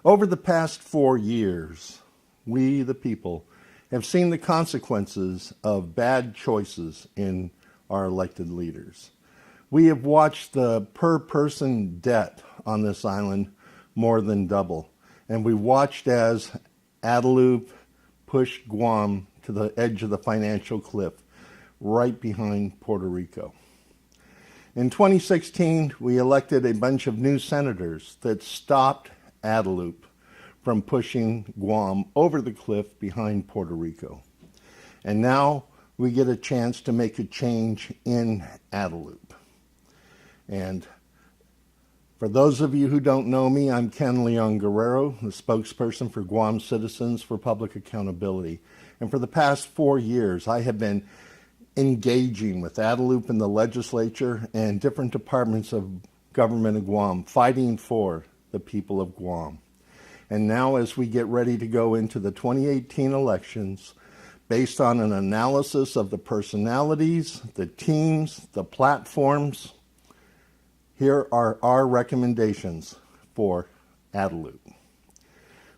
Over the past 4 years, we, the people, have seen the consequences of bad choices in our elected leaders. We have watched the per-person debt on this island more than double, and we watched as Adelup pushed Guam to the edge of the financial cliff, right behind Puerto Rico. In 2016, we elected a bunch of new senators that stopped Adelup from pushing Guam over the cliff behind Puerto Rico. And now we get a chance to make a change in Adelup. And for those of you who don't know me, I'm Ken Leon Guerrero, the spokesperson for Guam Citizens for Public Accountability. And for the past 4 years, I have been engaging with Adelup in the legislature and different departments of government of Guam, fighting for the people of Guam. And now as we get ready to go into the 2018 elections, based on an analysis of the personalities, the teams, the platforms, here are our recommendations for Adelup.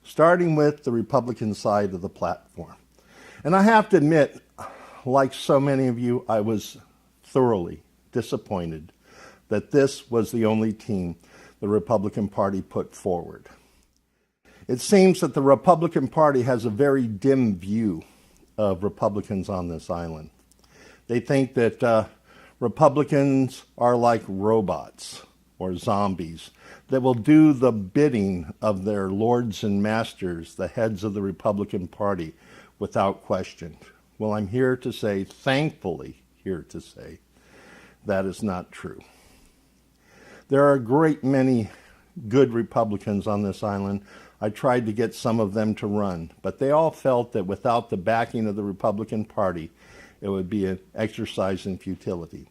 Starting with the Republican side of the platform. And I have to admit, like so many of you, I was thoroughly disappointed that this was the only team the Republican Party put forward. It seems that the Republican Party has a very dim view of Republicans on this island. They think that Republicans are like robots or zombies that will do the bidding of their lords and masters, the heads of the Republican Party, without question. Well, I'm here to say, thankfully here to say, that is not true. There are a great many good Republicans on this island. I tried to get some of them to run, but they all felt that without the backing of the Republican Party, it would be an exercise in futility.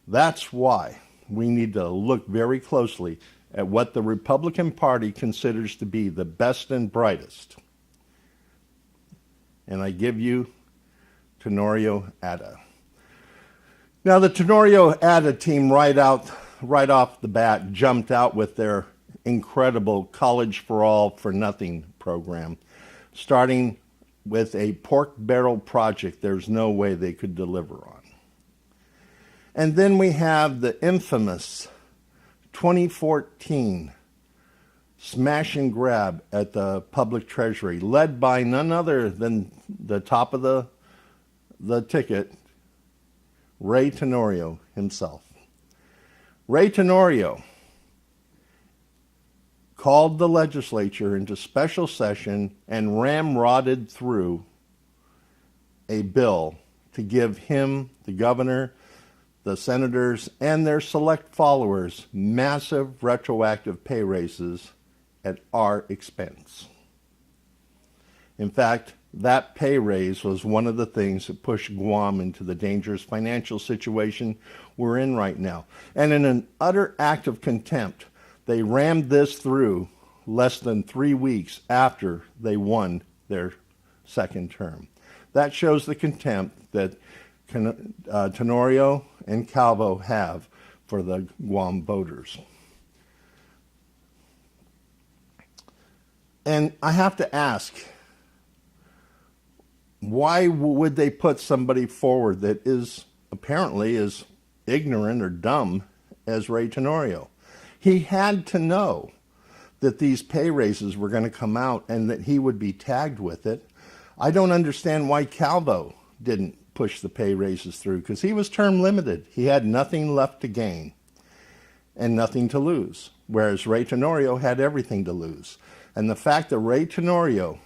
That's why we need to look very closely at what the Republican Party considers to be the best and brightest. And I give you Tenorio Ada. Now, the Tenorio Ada team right off the bat jumped out with their incredible College for All for Nothing program, starting with a pork barrel project there's no way they could deliver on. And then we have the infamous 2014 smash and grab at the public treasury, led by none other than the top of the ticket, Ray Tenorio himself. Ray Tenorio called the legislature into special session and ramrodded through a bill to give him, the governor, the senators, and their select followers massive retroactive pay raises at our expense. In fact, that pay raise was one of the things that pushed Guam into the dangerous financial situation we're in right now. And in an utter act of contempt, they rammed this through less than 3 weeks after they won their second term. That shows the contempt that Tenorio and Calvo have for the Guam voters. And I have to ask, why would they put somebody forward that is apparently as ignorant or dumb as Ray Tenorio? He had to know that these pay raises were going to come out and that he would be tagged with it. I don't understand why Calvo didn't push the pay raises through, because he was term limited. He had nothing left to gain and nothing to lose, whereas Ray Tenorio had everything to lose. And the fact that Ray Tenorio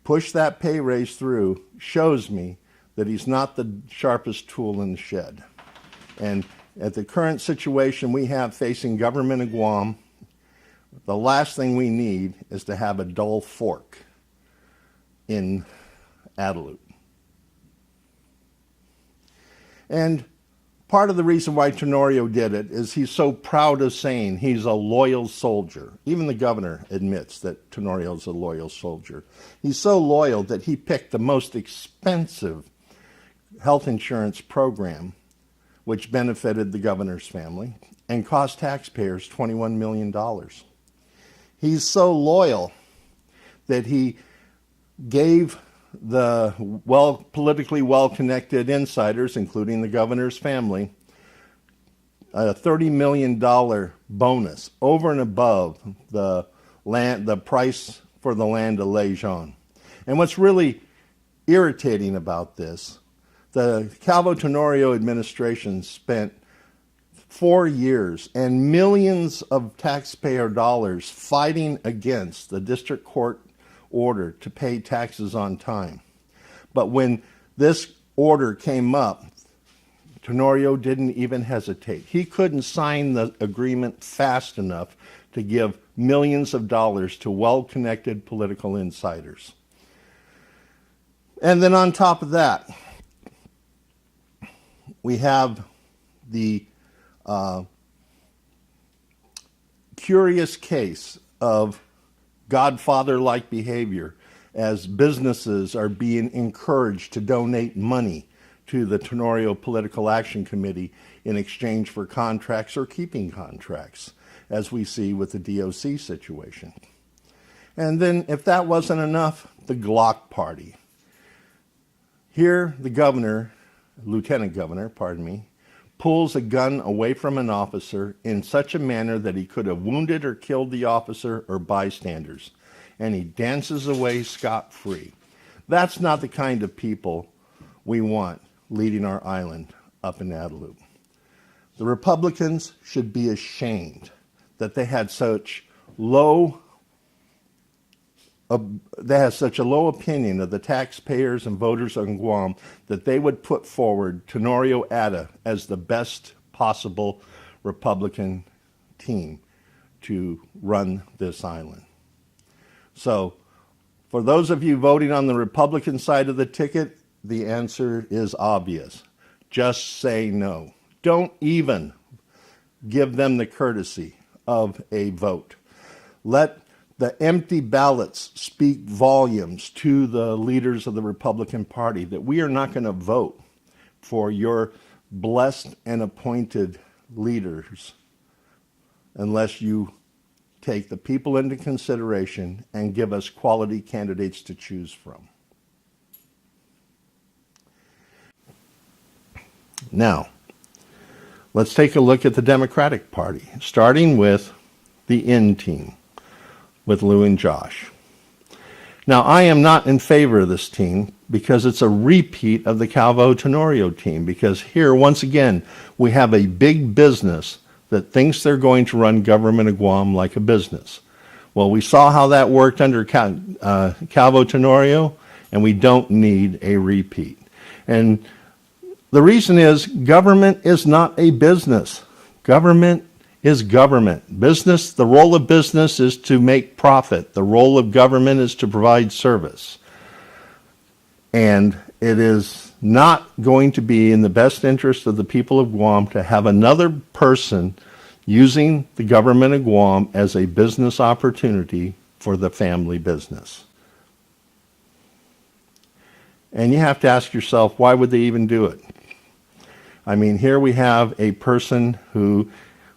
pushed that pay raise through shows me that he's not the sharpest tool in the shed. And at the current situation we have facing government of Guam, the last thing we need is to have a dull fork in Adelup. And part of the reason why Tenorio did it is he's so proud of saying he's a loyal soldier. Even the governor admits that Tenorio's a loyal soldier. He's so loyal that he picked the most expensive health insurance program, which benefited the governor's family and cost taxpayers $21 million. He's so loyal that he gave the politically well-connected insiders, including the governor's family, a $30 million bonus over and above the price for the land of Lejeune. And what's really irritating about this, the Calvo Tenorio administration spent 4 years and millions of taxpayer dollars fighting against the district court order to pay taxes on time. But when this order came up, Tenorio didn't even hesitate. He couldn't sign the agreement fast enough to give millions of dollars to well-connected political insiders. And then on top of that, we have the curious case of Godfather-like behavior as businesses are being encouraged to donate money to the Tenorio Political Action Committee in exchange for contracts or keeping contracts, as we see with the DOC situation. And then, if that wasn't enough, the Glock party. Here, the governor, lieutenant governor, pulls a gun away from an officer in such a manner that he could have wounded or killed the officer or bystanders, and he dances away scot-free. That's not the kind of people we want leading our island up in Guadeloupe. The Republicans should be ashamed that they had such a low opinion of the taxpayers and voters on Guam that they would put forward Tenorio Atta as the best possible Republican team to run this island. So, for those of you voting on the Republican side of the ticket, the answer is obvious. Just say no. Don't even give them the courtesy of a vote. Let the empty ballots speak volumes to the leaders of the Republican Party that we are not going to vote for your blessed and appointed leaders unless you take the people into consideration and give us quality candidates to choose from. Now, let's take a look at the Democratic Party, starting with the In team, with Lou and Josh. Now, I am not in favor of this team because it's a repeat of the Calvo Tenorio team, because here, once again, we have a big business that thinks they're going to run government of Guam like a business. Well, we saw how that worked under Calvo Tenorio, and we don't need a repeat. And the reason is government is not a business. Government is government. Business, the role of business is to make profit. The role of government is to provide service. And it is not going to be in the best interest of the people of Guam to have another person using the government of Guam as a business opportunity for the family business. And you have to ask yourself, why would they even do it? I mean, here we have a person who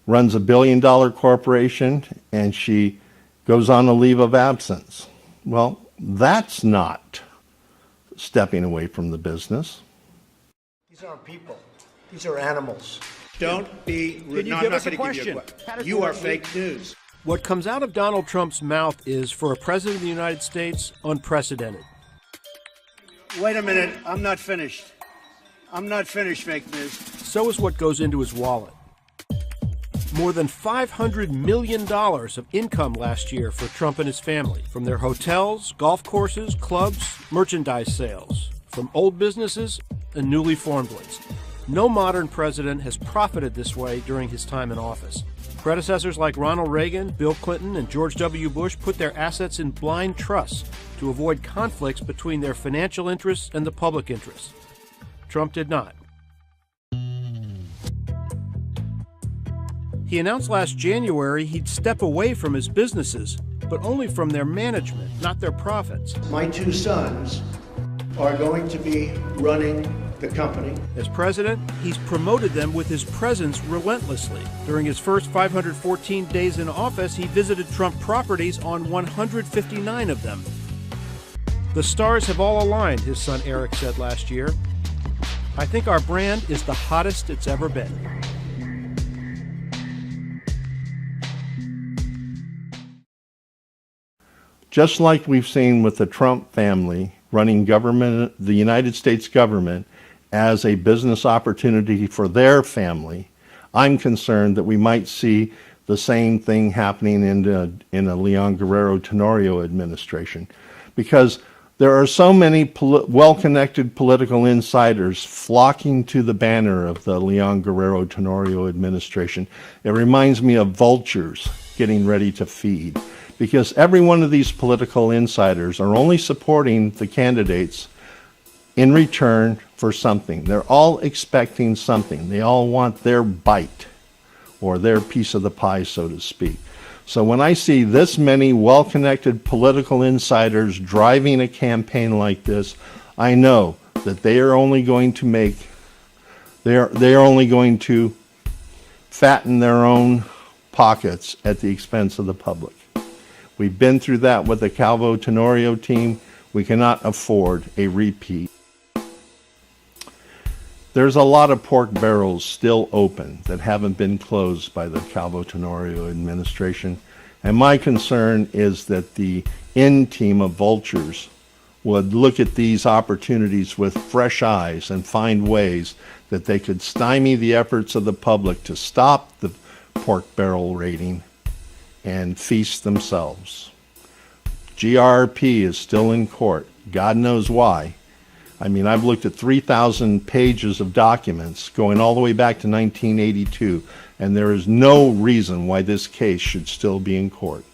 runs a billion-dollar corporation and she goes on a leave of absence. Well, that's not stepping away from the business. These aren't people. These are animals. Don't be rude. Can you give us a question? You are fake news. What comes out of Donald Trump's mouth is, for a president of the United States, unprecedented. Wait a minute. I'm not finished. I'm not finished, fake news. So is what goes into his wallet. More than $500 million of income last year for Trump and his family, from their hotels, golf courses, clubs, merchandise sales, from old businesses and newly formed ones. No modern president has profited this way during his time in office. Predecessors like Ronald Reagan, Bill Clinton, and George W. Bush put their assets in blind trusts to avoid conflicts between their financial interests and the public interests. Trump did not. He announced last January he'd step away from his businesses, but only from their management, not their profits. My two sons are going to be running the company. As president, he's promoted them with his presence relentlessly. During his first 514 days in office, he visited Trump properties on 159 of them. The stars have all aligned, his son Eric said last year. I think our brand is the hottest it's ever been. Just like we've seen with the Trump family running government, the United States government, as a business opportunity for their family, I'm concerned that we might see the same thing happening in a Leon Guerrero Tenorio administration, because there are so many well-connected political insiders flocking to the banner of the Leon Guerrero Tenorio administration. It reminds me of vultures getting ready to feed, because every one of these political insiders are only supporting the candidates in return for something. They're all expecting something. They all want their bite or their piece of the pie, so to speak. So when I see this many well-connected political insiders driving a campaign like this, I know that they are only going to fatten their own pockets at the expense of the public. We've been through that with the Calvo Tenorio team. We cannot afford a repeat. There's a lot of pork barrels still open that haven't been closed by the Calvo Tenorio administration. And my concern is that the in team of vultures would look at these opportunities with fresh eyes and find ways that they could stymie the efforts of the public to stop the pork barrel raiding and feast themselves. GRP is still in court. God knows why. I mean, I've looked at 3,000 pages of documents going all the way back to 1982, and there is no reason why this case should still be in court.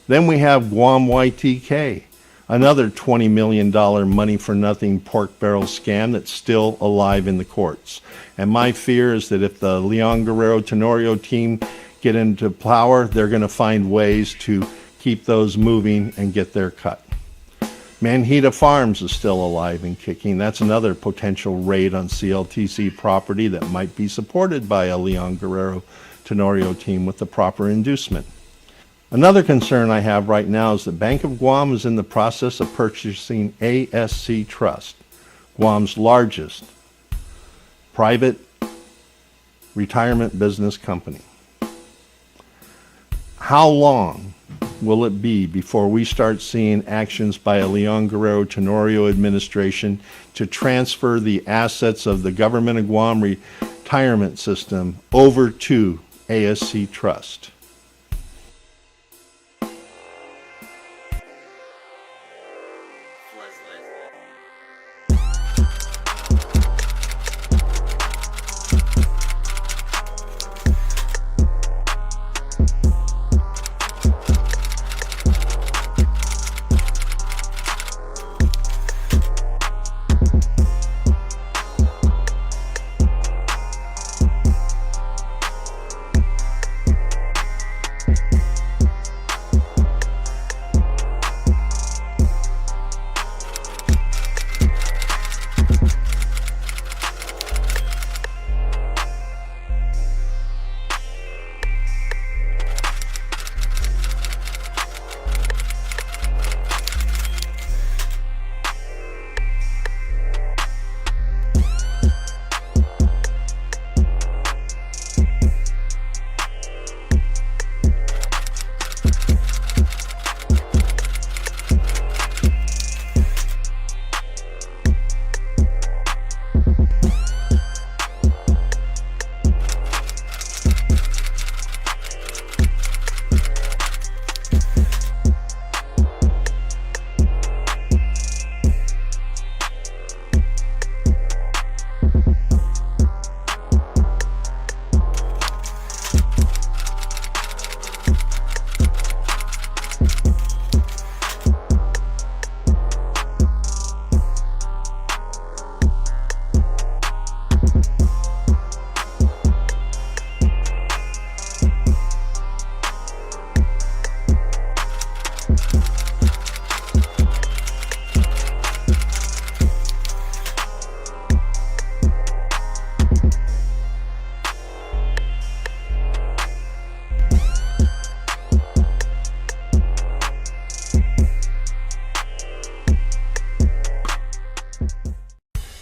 Then we have Guam YTK, another $20 million money-for-nothing pork barrel scam that's still alive in the courts. And my fear is that if the Leon Guerrero Tenorio team get into power, they're going to find ways to keep those moving and get their cut. Manhita Farms is still alive and kicking. That's another potential raid on CLTC property that might be supported by a Leon Guerrero Tenorio team with the proper inducement. Another concern I have right now is that Bank of Guam is in the process of purchasing ASC Trust, Guam's largest private retirement business company. How long will it be before we start seeing actions by a Leon Guerrero Tenorio administration to transfer the assets of the government of Guam retirement system over to ASC Trust?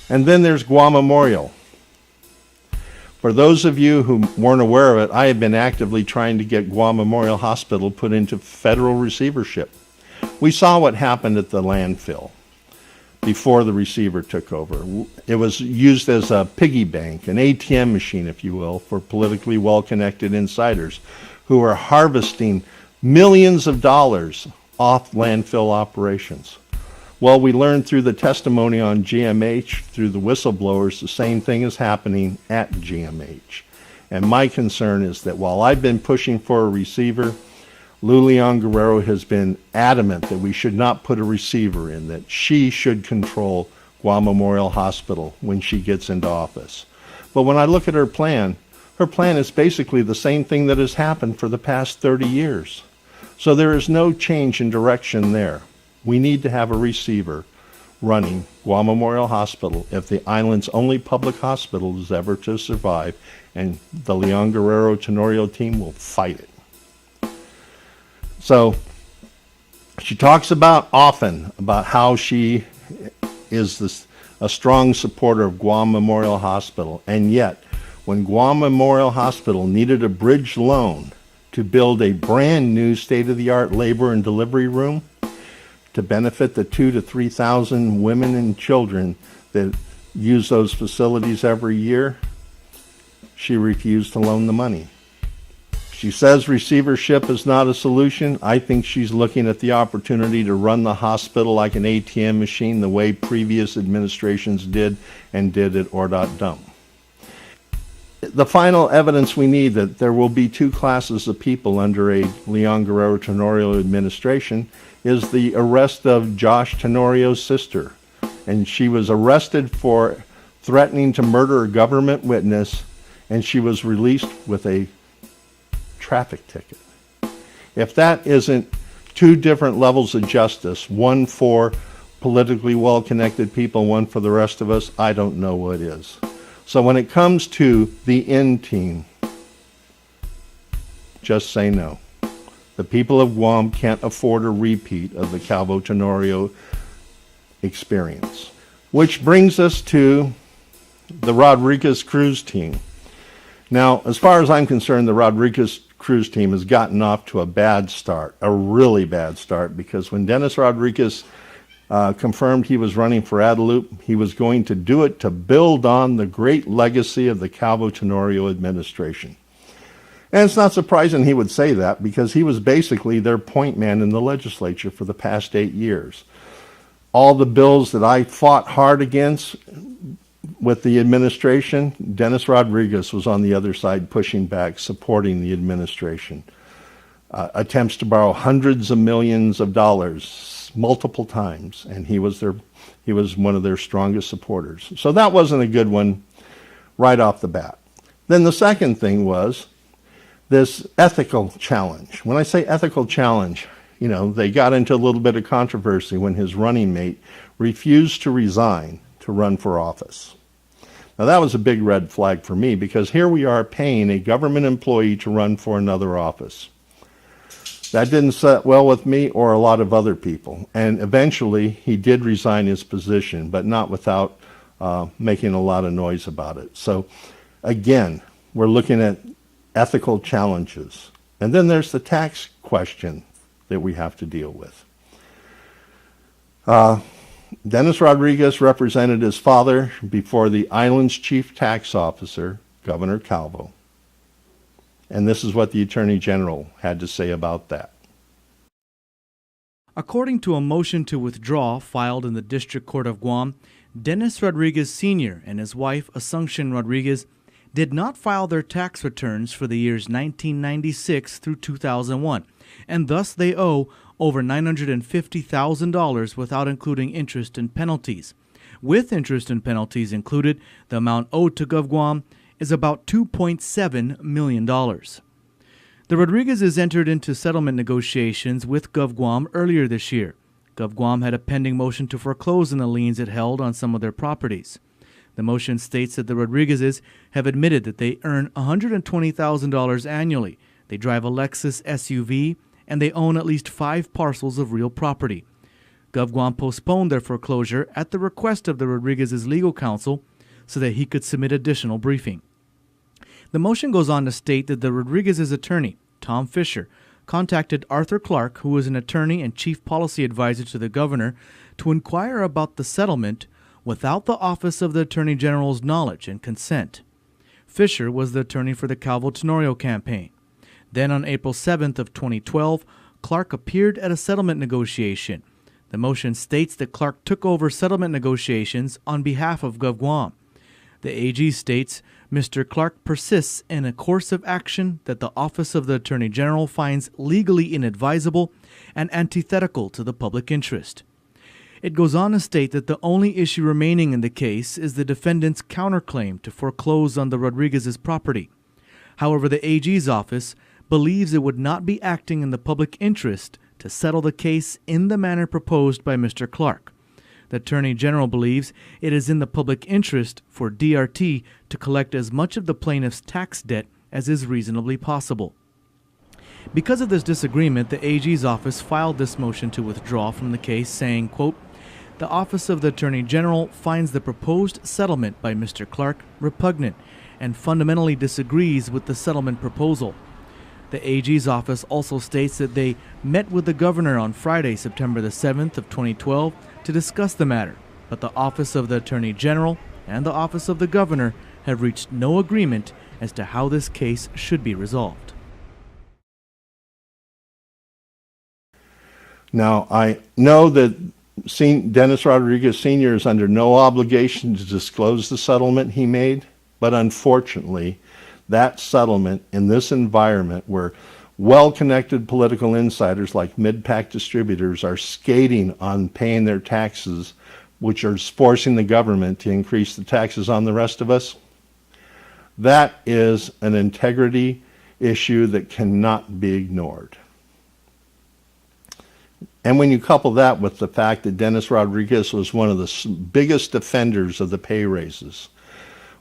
And then there's Guam Memorial. For those of you who weren't aware of it, I have been actively trying to get Guam Memorial Hospital put into federal receivership. We saw what happened at the landfill before the receiver took over. It was used as a piggy bank, an ATM machine, if you will, for politically well-connected insiders who are harvesting millions of dollars off landfill operations. Well, we learned through the testimony on GMH, through the whistleblowers, the same thing is happening at GMH. And my concern is that while I've been pushing for a receiver, Lulian Guerrero has been adamant that we should not put a receiver in, that she should control Guam Memorial Hospital when she gets into office. But when I look at her plan is basically the same thing that has happened for the past 30 years. So there is no change in direction there. We need to have a receiver running Guam Memorial Hospital if the island's only public hospital is ever to survive, and the Leon Guerrero Tenorio team will fight it. So she talks often about how she is a strong supporter of Guam Memorial Hospital, and yet when Guam Memorial Hospital needed a bridge loan to build a brand new state-of-the-art labor and delivery room to benefit the 2,000 to 3,000 women and children that use those facilities every year, she refused to loan the money. She says receivership is not a solution. I think she's looking at the opportunity to run the hospital like an ATM machine the way previous administrations did and did at Ordot Dump. The final evidence we need that there will be two classes of people under a Leon Guerrero Tenorio administration is the arrest of Josh Tenorio's sister. And she was arrested for threatening to murder a government witness, and she was released with a traffic ticket. If that isn't two different levels of justice, one for politically well-connected people, one for the rest of us, I don't know what is. So when it comes to the N team, just say no. The people of Guam can't afford a repeat of the Calvo Tenorio experience. Which brings us to the Rodriguez Cruz team. Now, as far as I'm concerned, the Rodriguez Cruz team has gotten off to a bad start, a really bad start, because when Dennis Rodriguez confirmed he was running for Adelup, he was going to do it to build on the great legacy of the Calvo Tenorio administration. And it's not surprising he would say that, because he was basically their point man in the legislature for the past 8 years. All the bills that I fought hard against with the administration, Dennis Rodriguez was on the other side pushing back, supporting the administration. Attempts to borrow hundreds of millions of dollars multiple times, and he was one of their strongest supporters. So that wasn't a good one right off the bat. Then the second thing was this ethical challenge. When I say ethical challenge, they got into a little bit of controversy when his running mate refused to resign to run for office. Now that was a big red flag for me, because here we are paying a government employee to run for another office. That didn't sit well with me or a lot of other people. And eventually he did resign his position, but not without making a lot of noise about it. So again, we're looking at ethical challenges. And then there's the tax question that we have to deal with. Dennis Rodriguez represented his father before the island's chief tax officer, Governor Calvo. And this is what the Attorney General had to say about that. According to a motion to withdraw filed in the District Court of Guam, Dennis Rodriguez Sr. and his wife, Asuncion Rodriguez, did not file their tax returns for the years 1996 through 2001, and thus they owe over $950,000 without including interest and penalties. With interest and penalties included, the amount owed to GovGuam is about $2.7 million. The Rodriguezes entered into settlement negotiations with GovGuam earlier this year. GovGuam had a pending motion to foreclose on the liens it held on some of their properties. The motion states that the Rodriguezes have admitted that they earn $120,000 annually. They drive a Lexus SUV, and they own at least 5 parcels of real property. GovGuam postponed their foreclosure at the request of the Rodriguez's legal counsel so that he could submit additional briefing. The motion goes on to state that the Rodriguez's attorney, Tom Fisher, contacted Arthur Clark, who was an attorney and chief policy advisor to the governor, to inquire about the settlement without the Office of the Attorney General's knowledge and consent. Fisher was the attorney for the Calvo Tenorio campaign. Then on April 7th of 2012, Clark appeared at a settlement negotiation. The motion states that Clark took over settlement negotiations on behalf of GovGuam. The AG states Mr. Clark persists in a course of action that the Office of the Attorney General finds legally inadvisable and antithetical to the public interest. It goes on to state that the only issue remaining in the case is the defendant's counterclaim to foreclose on the Rodriguez's property. However, the AG's office believes it would not be acting in the public interest to settle the case in the manner proposed by Mr. Clark. The Attorney General believes it is in the public interest for DRT to collect as much of the plaintiff's tax debt as is reasonably possible. Because of this disagreement, the AG's office filed this motion to withdraw from the case, saying, quote, "The Office of the Attorney General finds the proposed settlement by Mr. Clark repugnant and fundamentally disagrees with the settlement proposal." The AG's office also states that they met with the governor on Friday, September the 7th of 2012 to discuss the matter, but the Office of the Attorney General and the Office of the Governor have reached no agreement as to how this case should be resolved. Now, I know that Dennis Rodriguez Sr. is under no obligation to disclose the settlement he made, but unfortunately, that settlement in this environment where well-connected political insiders like mid-pack distributors are skating on paying their taxes, which is forcing the government to increase the taxes on the rest of us, that is an integrity issue that cannot be ignored. And when you couple that with the fact that Dennis Rodriguez was one of the biggest defenders of the pay raises,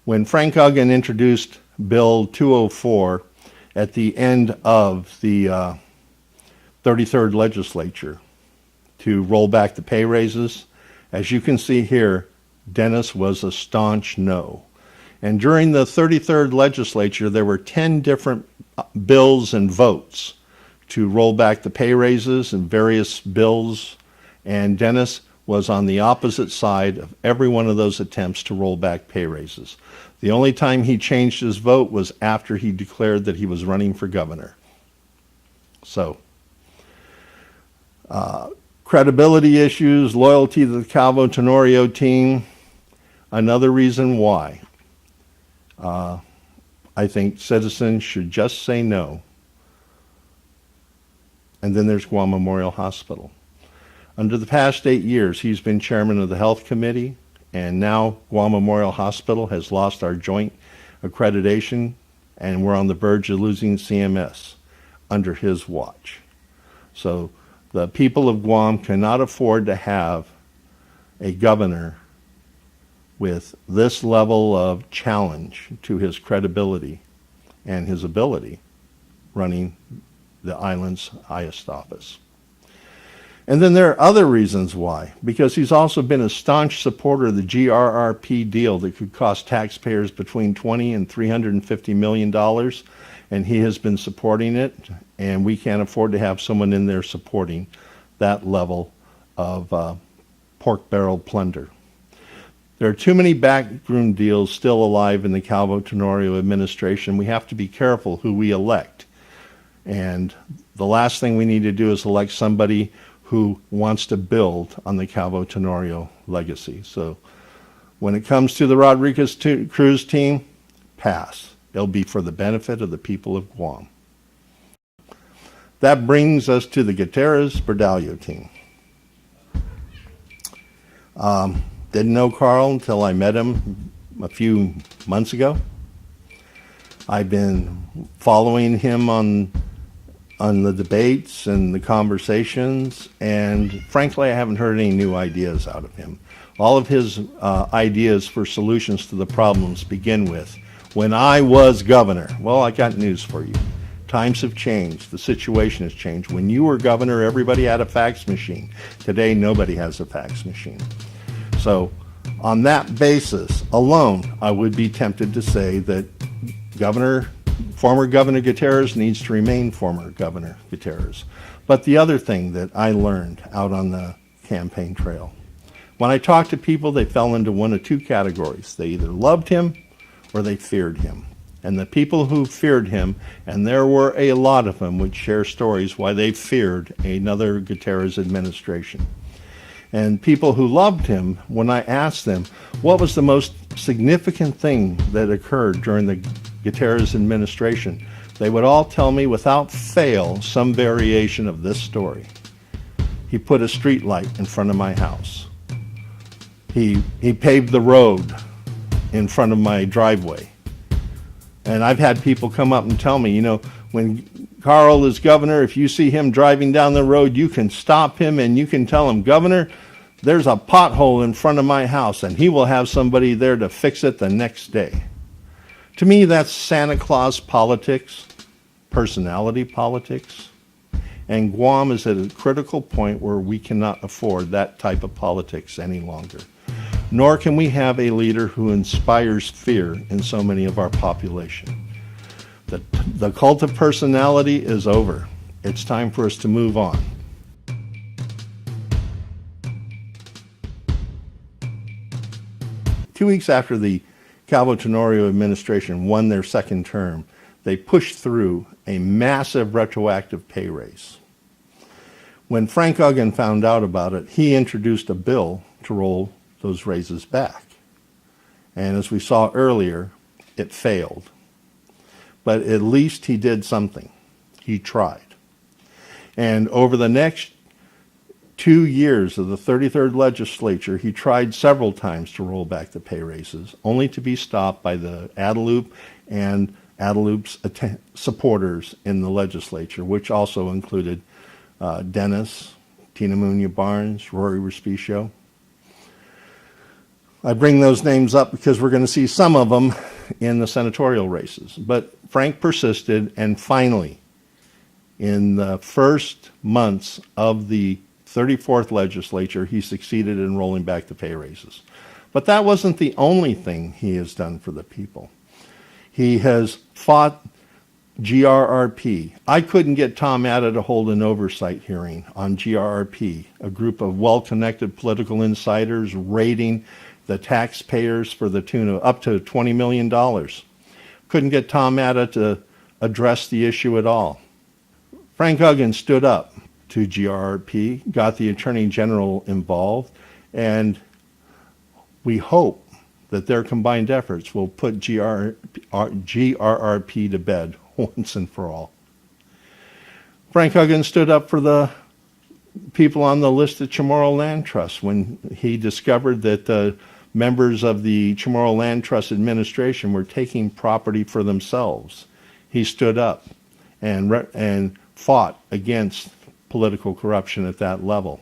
when Frank Uggan introduced Bill 204 at the end of the 33rd legislature to roll back the pay raises, as you can see here, Dennis was a staunch no. And during the 33rd legislature, there were 10 different bills and votes to roll back the pay raises and various bills, and Dennis was on the opposite side of every one of those attempts to roll back pay raises. The only time he changed his vote was after he declared that he was running for governor. So, credibility issues, loyalty to the Calvo Tenorio team, another reason why I think citizens should just say no. And then there's Guam Memorial Hospital. Under the past 8 years, he's been chairman of the Health Committee, and now Guam Memorial Hospital has lost our joint accreditation, and we're on the verge of losing CMS under his watch. So the people of Guam cannot afford to have a governor with this level of challenge to his credibility and his ability running the island's highest office. And then there are other reasons why, because he's also been a staunch supporter of the GRRP deal that could cost taxpayers between $20 and $350 million, and he has been supporting it, and we can't afford to have someone in there supporting that level of pork barrel plunder. There are too many backroom deals still alive in the Calvo Tenorio administration. We have to be careful who we elect. And the last thing we need to do is elect somebody who wants to build on the Calvo Tenorio legacy. So when it comes to the Rodriguez Cruz team, pass. It'll be for the benefit of the people of Guam. That brings us to the Gutierrez-Berdallo team. Didn't know Carl until I met him a few months ago. I've been following him on the debates and the conversations, and frankly, I haven't heard any new ideas out of him. All of his ideas for solutions to the problems begin with, when I was governor. Well, I got news for you. Times have changed. The situation has changed. When you were governor, everybody had a fax machine. Today, nobody has a fax machine. So on that basis alone, I would be tempted to say that former Governor Gutierrez needs to remain former Governor Gutierrez. But the other thing that I learned out on the campaign trail, when I talked to people, they fell into one of two categories. They either loved him or they feared him. And the people who feared him, and there were a lot of them, would share stories why they feared another Gutierrez administration. And people who loved him, when I asked them, what was the most significant thing that occurred during the Gutierrez administration, they would all tell me without fail some variation of this story. He put a street light in front of my house. He paved the road in front of my driveway. And I've had people come up and tell me, you know, when Carl is governor, if you see him driving down the road, you can stop him and you can tell him, Governor, there's a pothole in front of my house, and he will have somebody there to fix it the next day. To me, that's Santa Claus politics, personality politics, and Guam is at a critical point where we cannot afford that type of politics any longer. Nor can we have a leader who inspires fear in so many of our population. The cult of personality is over. It's time for us to move on. Two weeks after the Calvo Tenorio administration won their second term, they pushed through a massive retroactive pay raise. When Frank Uggan found out about it, he introduced a bill to roll those raises back. And as we saw earlier, it failed. But at least he did something. He tried. And over the next 2 years of the 33rd legislature, he tried several times to roll back the pay raises, only to be stopped by the Adelup and Adelup's supporters in the legislature, which also included Dennis, Tina Munoz Barnes, Rory Respicio. I bring those names up because we're going to see some of them in the senatorial races. But Frank persisted, and finally, in the first months of the 34th legislature, he succeeded in rolling back the pay raises. But that wasn't the only thing he has done for the people. He has fought GRRP. I couldn't get Tom Atta to hold an oversight hearing on GRRP, a group of well-connected political insiders raiding the taxpayers for the tune of up to $20 million. Couldn't get Tom Atta to address the issue at all. Frank Uggan stood up to GRRP, got the Attorney General involved, and we hope that their combined efforts will put GRRP to bed once and for all. Frank Uggan stood up for the people on the list of Chamorro Land Trust when he discovered that the members of the Chamorro Land Trust administration were taking property for themselves. He stood up and fought against political corruption at that level.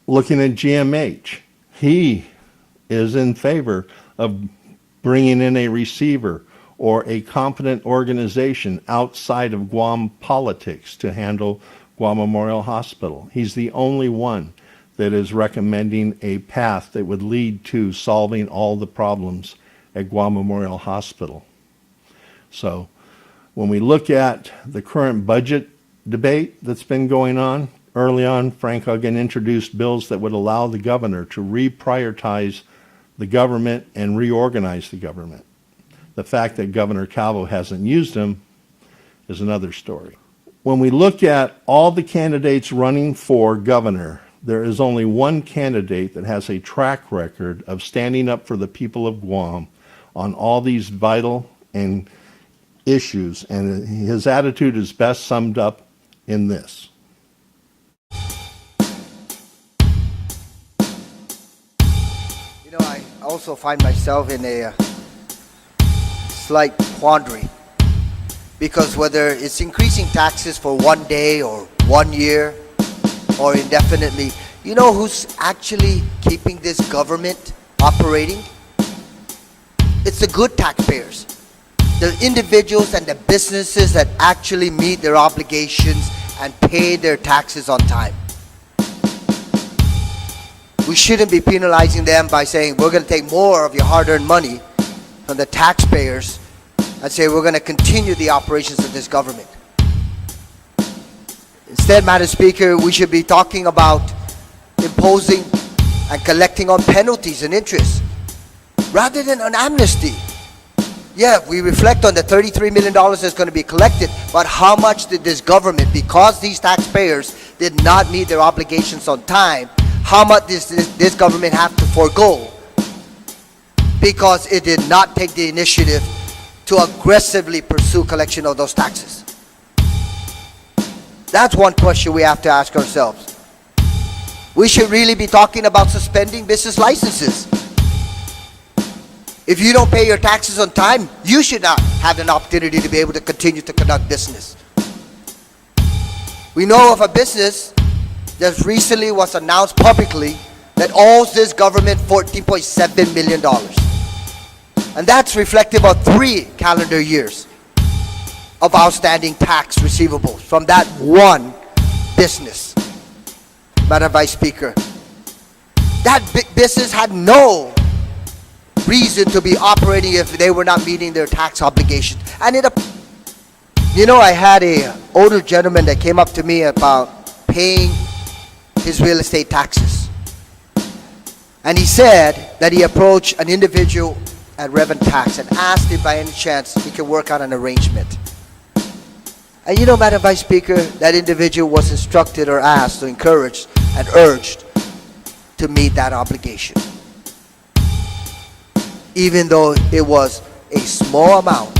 Looking at GMH, he is in favor of bringing in a receiver or a competent organization outside of Guam politics to handle Guam Memorial Hospital. He's the only one that is recommending a path that would lead to solving all the problems at Guam Memorial Hospital. So when we look at the current budget debate that's been going on, early on, Frank Uggan introduced bills that would allow the governor to reprioritize the government and reorganize the government. The fact that Governor Calvo hasn't used them is another story. When we look at all the candidates running for governor, there is only one candidate that has a track record of standing up for the people of Guam on all these vital and issues, and his attitude is best summed up in this. You know, I also find myself in a slight quandary, because whether it's increasing taxes for 1 day or 1 year or indefinitely, you know who's actually keeping this government operating? It's the good taxpayers. the individuals and the businesses that actually meet their obligations and pay their taxes on time. We shouldn't be penalizing them by saying we're going to take more of your hard-earned money from the taxpayers and say we're going to continue the operations of this government. Instead, Madam Speaker, we should be talking about imposing and collecting on penalties and interest rather than an amnesty. Yeah, we reflect on the $33 million that's going to be collected, but how much did this government, because these taxpayers did not meet their obligations on time, how much does this government have to forego because it did not take the initiative to aggressively pursue collection of those taxes? That's one question we have to ask ourselves. We should really be talking about suspending business licenses. If you don't pay your taxes on time, you should not have an opportunity to be able to continue to conduct business. We know of a business that recently was announced publicly that owes this government $14.7 million. And that's reflective of 3 calendar years of outstanding tax receivables from that one business. Madam Vice Speaker, that business had no reason to be operating if they were not meeting their tax obligations. And I had an older gentleman that came up to me about paying his real estate taxes. And he said that he approached an individual at Revenue Tax and asked if by any chance he could work out an arrangement. And Madam Vice Speaker, that individual was instructed or asked or encouraged and urged to meet that obligation, even though it was a small amount.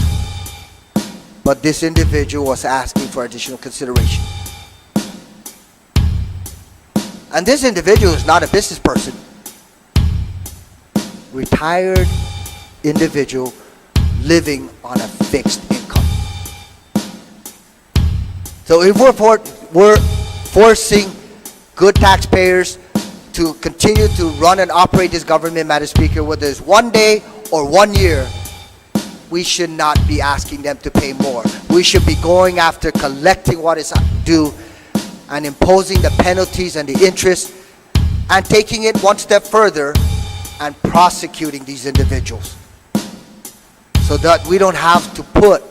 But this individual was asking for additional consideration. And this individual is not a business person. Retired individual living on a fixed income. So if we're forcing good taxpayers to continue to run and operate this government, Madam Speaker, whether it's 1 day or 1 year, we should not be asking them to pay more. We should be going after collecting what is due and imposing the penalties and the interest and taking it one step further and prosecuting these individuals so that we don't have to put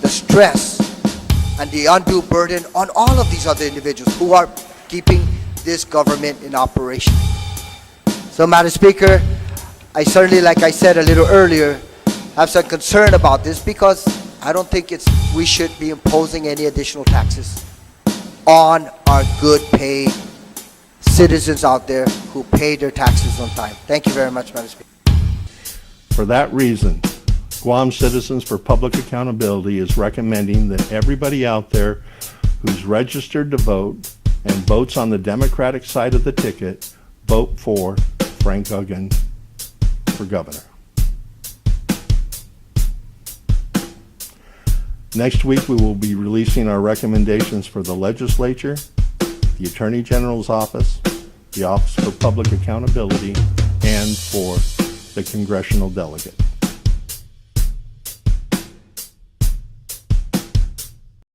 the stress and the undue burden on all of these other individuals who are keeping this government in operation. So, Madam Speaker, I certainly, like I said a little earlier, have some concern about this because I don't think we should be imposing any additional taxes on our good paid citizens out there who pay their taxes on time. Thank you very much, Madam Speaker. For that reason, Guam Citizens for Public Accountability is recommending that everybody out there who's registered to vote and votes on the Democratic side of the ticket vote for Frank Uggan for governor. Next week, we will be releasing our recommendations for the legislature, the Attorney General's office, the Office for Public Accountability, and for the congressional delegate.